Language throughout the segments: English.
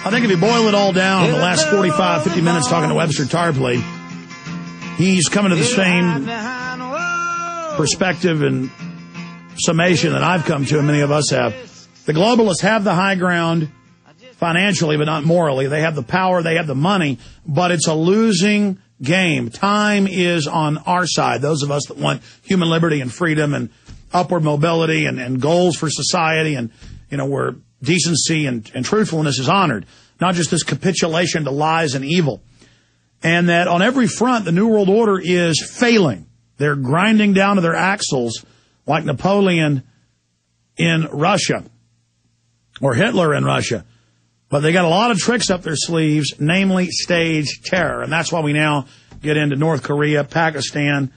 I think if you boil it all down, the last 45, 50 minutes talking to Webster Tarpley, he's coming to the same perspective and summation that I've come to, and many of us have. The globalists have the high ground financially, but not morally. They have the power, they have the money, but it's a losing game. Time is on our side, those of us that want human liberty and freedom and upward mobility and goals for society, and, you know, where decency and truthfulness is honored, not just this capitulation to lies and evil. And that on every front, the New World Order is failing. They're grinding down to their axles like Napoleon in Russia or Hitler in Russia. But they got a lot of tricks up their sleeves, namely stage terror. And that's why we now get into North Korea, Pakistan,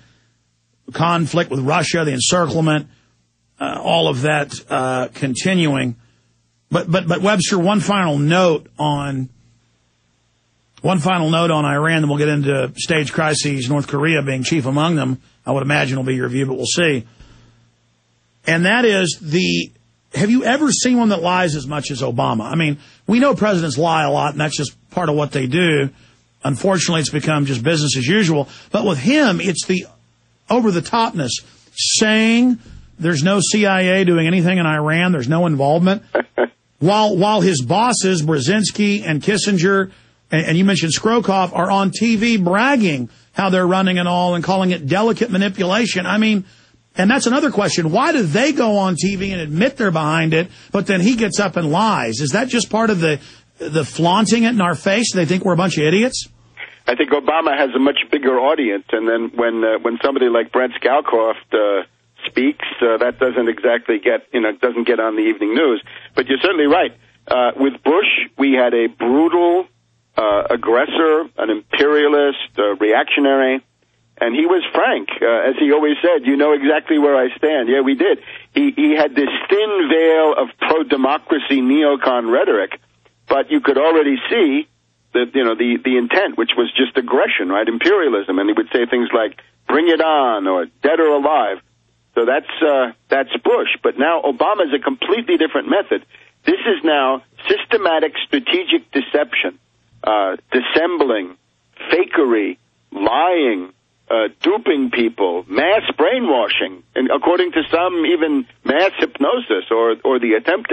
conflict with Russia, the encirclement, all of that continuing. But Webster, one final note on Iran, then we'll get into stage crises, North Korea being chief among them. I would imagine will be your view, but we'll see. And that is have you ever seen one that lies as much as Obama? I mean, we know presidents lie a lot, and that's just part of what they do. Unfortunately, it's become just business as usual. But with him, it's the over-the-topness, saying there's no CIA doing anything in Iran, there's no involvement, while his bosses, Brzezinski and Kissinger, and you mentioned Skrokoff, are on TV bragging how they're running and all and calling it delicate manipulation. I mean, and that's another question. Why do they go on TV and admit they're behind it, but then he gets up and lies? Is that just part of the flaunting it in our face? They think we're a bunch of idiots? I think Obama has a much bigger audience, and then when somebody like Brent Scowcroft speaks, that doesn't exactly doesn't get on the evening news. But you're certainly right. With Bush, we had a brutal aggressor, an imperialist, reactionary, and he was frank. As he always said, you know exactly where I stand. Yeah, we did. He had this thin veil of pro-democracy neocon rhetoric, but you could already see the intent, which was just aggression, right? Imperialism. And he would say things like, bring it on, or dead or alive. So that's Bush. But now Obama is a completely different method. This is now systematic strategic deception, dissembling, fakery, lying, duping people, mass brainwashing, and according to some, even mass hypnosis or the attempt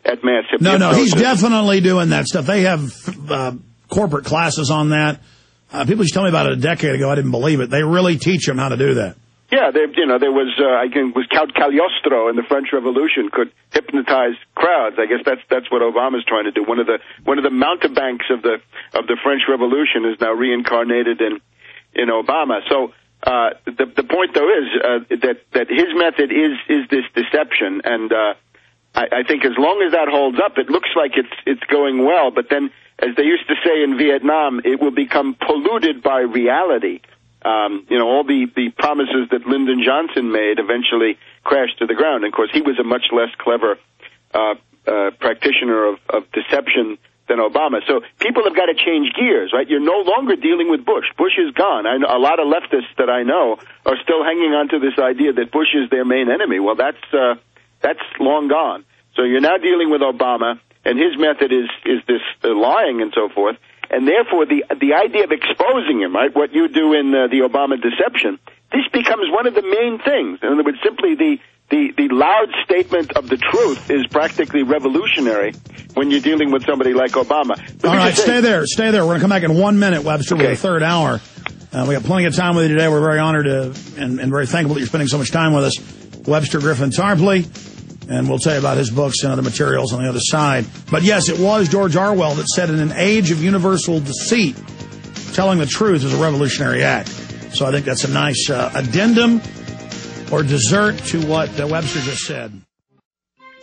at mass hypnosis. No, he's definitely doing that stuff. They have corporate classes on that. People used to tell me about it a decade ago. I didn't believe it. They really teach them how to do that. Yeah, there was, I think it was Count Cagliostro in the French Revolution could hypnotize crowds. I guess that's what Obama's trying to do. One of the mountebanks of the French Revolution is now reincarnated in Obama. So the point though is that his method is this deception, and I think as long as that holds up, it looks like it's going well. But then, as they used to say in Vietnam, it will become polluted by reality. All the promises that Lyndon Johnson made eventually crashed to the ground. And of course, he was a much less clever practitioner of deception than Obama. So people have got to change gears, right? You're no longer dealing with Bush. Bush is gone. I know a lot of leftists that I know are still hanging on to this idea that Bush is their main enemy. Well, that's long gone. So you're now dealing with Obama, and his method is this lying and so forth. And therefore, the idea of exposing him, right, what you do in the Obama deception, this becomes one of the main things. In other words, simply the loud statement of the truth is practically revolutionary when you're dealing with somebody like Obama. All right, stay there. We're going to come back in 1 minute, Webster, with the third hour. We got plenty of time with you today. We're very honored and very thankful that you're spending so much time with us. Webster Griffin Tarpley. And we'll tell you about his books and other materials on the other side. But yes, it was George Orwell that said in an age of universal deceit, telling the truth is a revolutionary act. So I think that's a nice addendum or dessert to what Webster just said.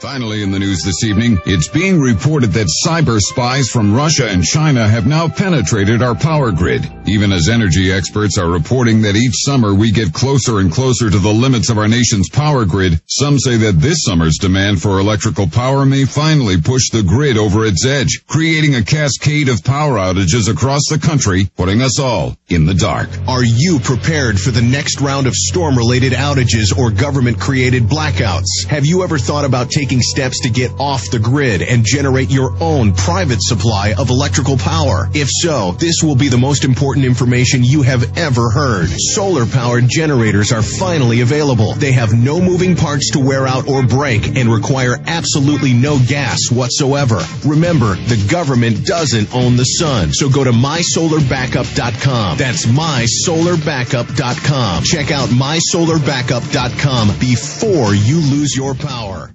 Finally in the news this evening, it's being reported that cyber spies from Russia and China have now penetrated our power grid. Even as energy experts are reporting that each summer we get closer and closer to the limits of our nation's power grid, some say that this summer's demand for electrical power may finally push the grid over its edge, creating a cascade of power outages across the country, putting us all in the dark. Are you prepared for the next round of storm-related outages or government-created blackouts? Have you ever thought about taking taking steps to get off the grid and generate your own private supply of electrical power? If so, this will be the most important information you have ever heard. Solar-powered generators are finally available. They have no moving parts to wear out or break and require absolutely no gas whatsoever. Remember, the government doesn't own the sun, so go to mysolarbackup.com. That's mysolarbackup.com. Check out mysolarbackup.com before you lose your power.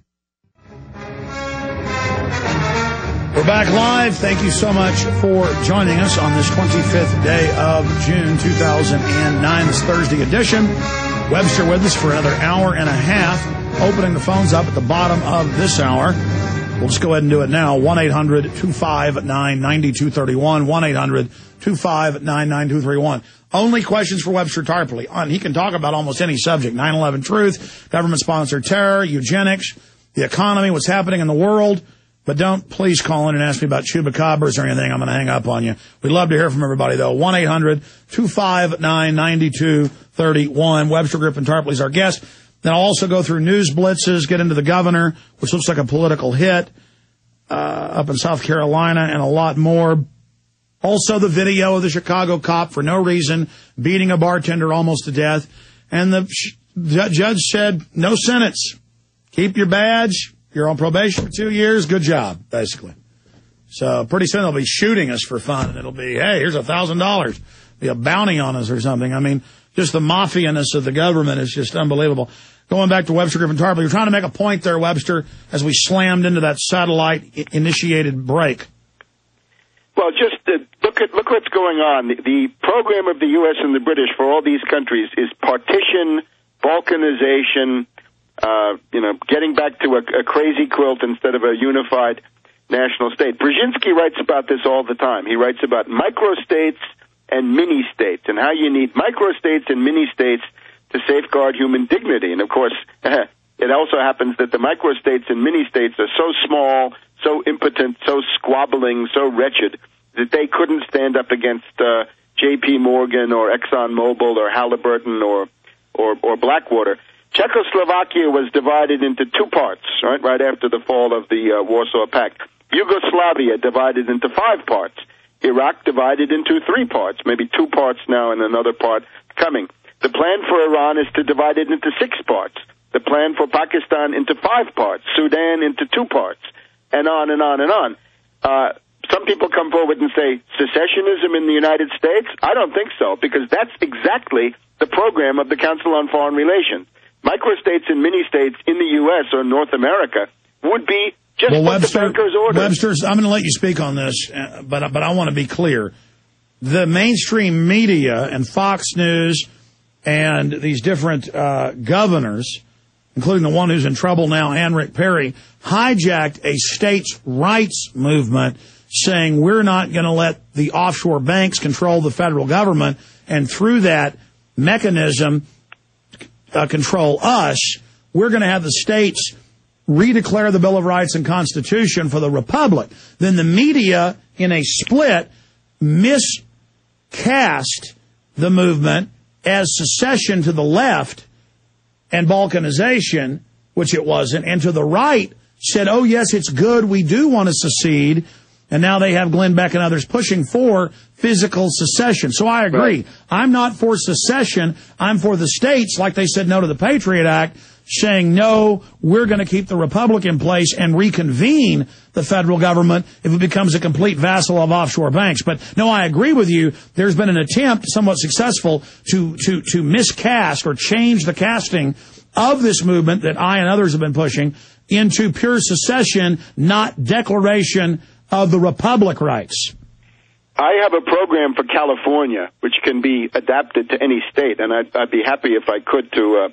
We're back live. Thank you so much for joining us on this 25th day of June 2009, this Thursday edition. Webster with us for another hour and a half, opening the phones up at the bottom of this hour. We'll just go ahead and do it now. 1-800-259-9231. 1-800-259-9231. Only questions for Webster Tarpley. He can talk about almost any subject. 9/11 truth, government-sponsored terror, eugenics, the economy, what's happening in the world. But don't please call in and ask me about chupacabras or anything. I'm going to hang up on you. We'd love to hear from everybody, though. 1-800-259-9231. Webster Grip and Tarpley's our guest. Then I'll also go through news blitzes, get into the governor, which looks like a political hit, up in South Carolina, and a lot more. Also the video of the Chicago cop for no reason beating a bartender almost to death. And the judge said, no sentence. Keep your badge. You're on probation for 2 years. Good job, basically. So pretty soon they'll be shooting us for fun. And it'll be, hey, here's $1,000. Be a bounty on us or something. I mean, just the mafia-ness of the government is just unbelievable. Going back to Webster Griffin Tarpley, you're trying to make a point there, Webster, as we slammed into that satellite-initiated break. Well, just look what's going on. The program of the U.S. and the British for all these countries is partition, balkanization, getting back to a crazy quilt instead of a unified national state. Brzezinski writes about this all the time. He writes about microstates and mini-states and how you need microstates and mini-states to safeguard human dignity. And, of course, it also happens that the microstates and mini-states are so small, so impotent, so squabbling, so wretched that they couldn't stand up against J.P. Morgan or ExxonMobil or Halliburton or Blackwater. Czechoslovakia was divided into two parts, right after the fall of the Warsaw Pact. Yugoslavia divided into 5 parts. Iraq divided into 3 parts, maybe 2 parts now and another part coming. The plan for Iran is to divide it into 6 parts. The plan for Pakistan into 5 parts. Sudan into 2 parts. And on and on and on. Some people come forward and say, secessionism in the United States? I don't think so, because that's exactly the program of the Council on Foreign Relations. Microstates and mini-states in the U.S. or North America would be just what the bankers ordered. Webster, I'm going to let you speak on this, but I want to be clear. The mainstream media and Fox News and these different governors, including the one who's in trouble now, Rick Perry, hijacked a states' rights movement saying we're not going to let the offshore banks control the federal government, and through that mechanism control us. We're going to have the states redeclare the Bill of Rights and Constitution for the Republic. Then the media, in a split, miscast the movement as secession to the left and balkanization, which it wasn't, and to the right said, oh, yes, it's good, we do want to secede. And now they have Glenn Beck and others pushing for physical secession. So I agree. Right. I'm not for secession. I'm for the states, like they said no to the Patriot Act, saying, no, we're going to keep the Republic in place and reconvene the federal government if it becomes a complete vassal of offshore banks. But, no, I agree with you. There's been an attempt, somewhat successful, to miscast or change the casting of this movement that I and others have been pushing into pure secession, not declaration of the Republic rights. I have a program for California which can be adapted to any state, and I'd be happy if I could to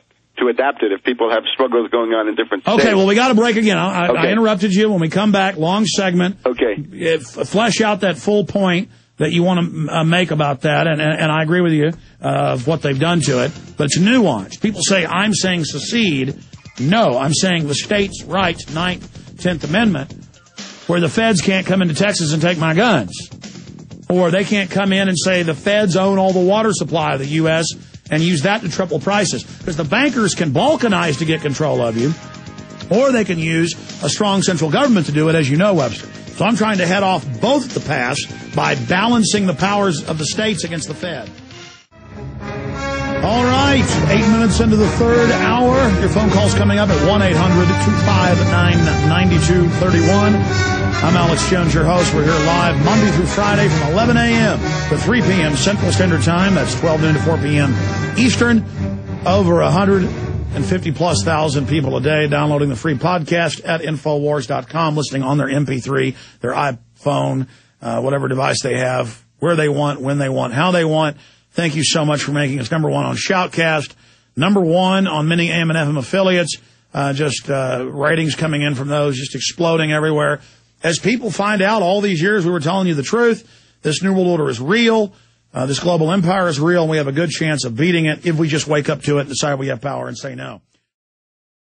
adapt it if people have struggles going on in different states. Okay, well, we got to break again. I interrupted you. When we come back, long segment. Okay. Flesh out that full point that you want to make about that, and I agree with you of what they've done to it, but it's nuanced. People say, I'm saying secede. No, I'm saying the states' rights, 9th, 10th Amendment, where the feds can't come into Texas and take my guns. Or they can't come in and say the feds own all the water supply of the U.S. and use that to triple prices. Because the bankers can balkanize to get control of you. or they can use a strong central government to do it, as you know, Webster. So I'm trying to head off both the paths by balancing the powers of the states against the Fed. All right, 8 minutes into the third hour. Your phone call's coming up at 1-800-259-9231. I'm Alex Jones, your host. We're here live Monday through Friday from 11 a.m. to 3 p.m. Central Standard Time. That's 12 noon to 4 p.m. Eastern. Over 150-plus thousand people a day downloading the free podcast at Infowars.com, listening on their MP3, their iPhone, whatever device they have, where they want, when they want, how they want. Thank you so much for making us number one on Shoutcast, number one on many AM and FM affiliates, ratings coming in from those, just exploding everywhere. As people find out all these years we were telling you the truth, this New World Order is real, this global empire is real, and we have a good chance of beating it if we just wake up to it and decide we have power and say no.